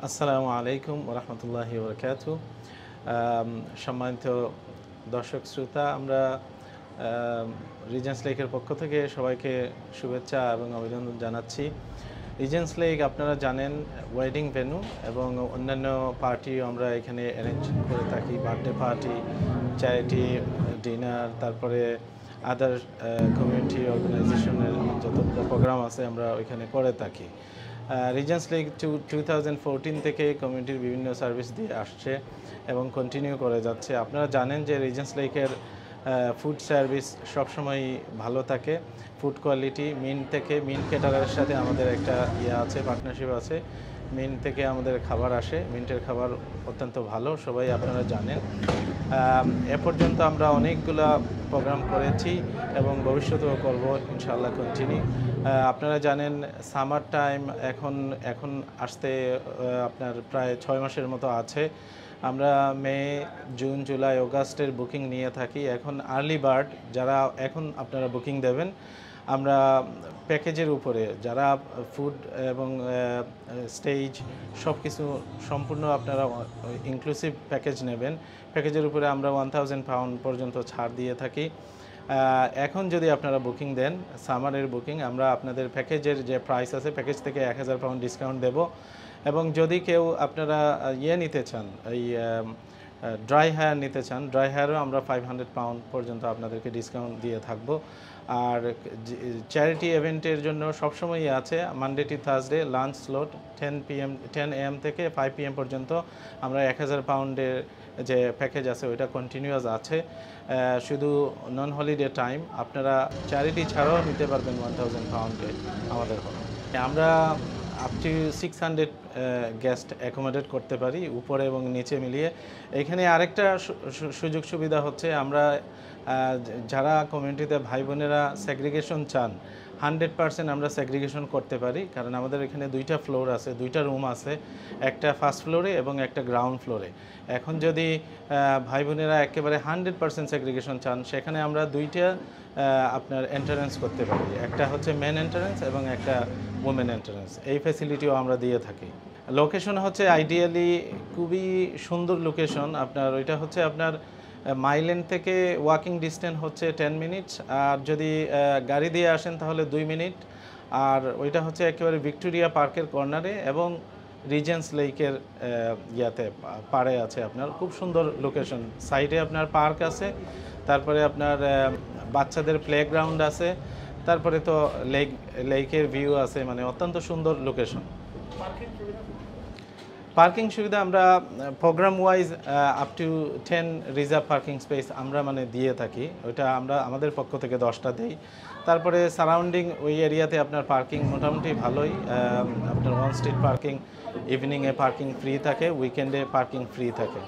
আসসালামু আলাইকুম ওরহমতুল্লাহি ওবরকাতু। সম্মানিত দর্শক শ্রোতা, আমরা রিজেন্স লেকের পক্ষ থেকে সবাইকে শুভেচ্ছা এবং অভিনন্দন জানাচ্ছি। রিজেন্স লেক আপনারা জানেন ওয়েডিং ভেন্যু এবং অন্যান্য পার্টিও আমরা এখানে অ্যারেঞ্জ করে থাকি। বার্থডে পার্টি, চ্যারিটি ডিনার, তারপরে আদার কমিউনিটি অর্গানাইজেশনের যতগুলো প্রোগ্রাম আছে আমরা ওইখানে করে থাকি। রিজেন্স লেক 2014 থেকে কমিউনিটির বিভিন্ন সার্ভিস দিয়ে আসছে এবং কন্টিনিউ করে যাচ্ছে। আপনারা জানেন যে রিজেন্স লেকের ফুড সার্ভিস সবসময় ভালো থাকে। ফুড কোয়ালিটি মিন ক্যাটারারের সাথে আমাদের একটা আছে, পার্টনারশিপ আছে। মিন থেকে আমাদের খাবার আসে, মিন্টের খাবার অত্যন্ত ভালো, সবাই আপনারা জানেন। এ পর্যন্ত আমরা অনেকগুলো প্রোগ্রাম করেছি এবং ভবিষ্যতেও করব ইনশাআল্লাহ কন্টিনিউ। আপনারা জানেন সামার টাইম এখন আসতে আপনার প্রায় 6 মাসের মতো আছে। আমরা মে, জুন, জুলাই, অগাস্টের বুকিং নিয়ে থাকি। এখন আর্লি বার্ড যারা এখন আপনারা বুকিং দেবেন, আমরা প্যাকেজের উপরে যারা ফুড এবং স্টেজ সব কিছু সম্পূর্ণ আপনারা ইনক্লুসিভ প্যাকেজ নেবেন, প্যাকেজের উপরে আমরা 1000 পাউন্ড পর্যন্ত ছাড় দিয়ে থাকি। এখন যদি আপনারা বুকিং দেন, সামারের বুকিং, আমরা আপনাদের প্যাকেজের যে প্রাইস আছে প্যাকেজ থেকে 1000 পাউন্ড ডিসকাউন্ট দেব। এবং যদি কেউ আপনারা নিতে চান, এই ড্রাই হেয়ার নিতে চান, ড্রাই হেয়ারও আমরা 500 পাউন্ড পর্যন্ত আপনাদেরকে ডিসকাউন্ট দিয়ে থাকবো। আর চ্যারিটি ইভেন্টের জন্য সবসময়ই আছে Monday to Thursday lunch slot 10 AM থেকে 5 PM পর্যন্ত আমরা 1000 পাউন্ডের যে প্যাকেজ আছে ওইটা কন্টিনিউয়াস আছে। শুধু নন হলিডে টাইম আপনারা চ্যারিটি ছাড়াও নিতে পারবেন 1000 পাউন্ডে আমাদের হলো। আমরা আপ টু 600 গেস্ট অ্যাকোমোডেট করতে পারি, উপরে এবং নিচে মিলিয়ে। এখানে আরেকটা সুযোগ সুবিধা হচ্ছে, আমরা যারা কমিউনিটিতে ভাই বোনেরা সেগ্রিগেশন চান, 100% আমরা সেগ্রিগেশন করতে পারি, কারণ আমাদের এখানে 2টা ফ্লোর আছে, 2টা রুম আছে, একটা ফার্স্ট ফ্লোরে এবং একটা গ্রাউন্ড ফ্লোরে। এখন যদি ভাই বোনেরা একেবারে 100% সেগ্রিগেশন চান, সেখানে আমরা 2টা আপনার এন্ট্রান্স করতে পারি, একটা হচ্ছে মেন এন্ট্রান্স এবং একটা ওমেন এন্ট্রান্স। এই ফ্যাসিলিটিও আমরা দিয়ে থাকি। লোকেশন হচ্ছে আইডিয়ালি খুবই সুন্দর লোকেশন। আপনার ওইটা হচ্ছে আপনার মাইল্যান্ড থেকে ওয়াকিং ডিস্টেন্স হচ্ছে 10 মিনিটস, আর যদি গাড়ি দিয়ে আসেন তাহলে 2 মিনিট। আর ওইটা হচ্ছে একেবারে ভিক্টোরিয়া পার্কের কর্নারে এবং রিজেন্স লেকের পাড়ে আছে। আপনার খুব সুন্দর লোকেশন, সাইডে আপনার পার্ক আছে, তারপরে আপনার বাচ্চাদের প্লেগ্রাউন্ড আছে, তারপরে তো লেকের ভিউ আছে, মানে অত্যন্ত সুন্দর লোকেশন। পার্কিং সুবিধা আমরা program wise up to 10 reserve parking space আমরা দিয়ে থাকি। ওইটা আমরা আমাদের পক্ষ থেকে 10টা দিই। তারপরে সারাউন্ডিং ওই এরিয়াতে আপনার পার্কিং মোটামুটি ভালোই। আপনার অন স্ট্রিট পার্কিং, ইভিনিংয়ে পার্কিং ফ্রি থাকে, উইকেন্ডে পার্কিং ফ্রি থাকে।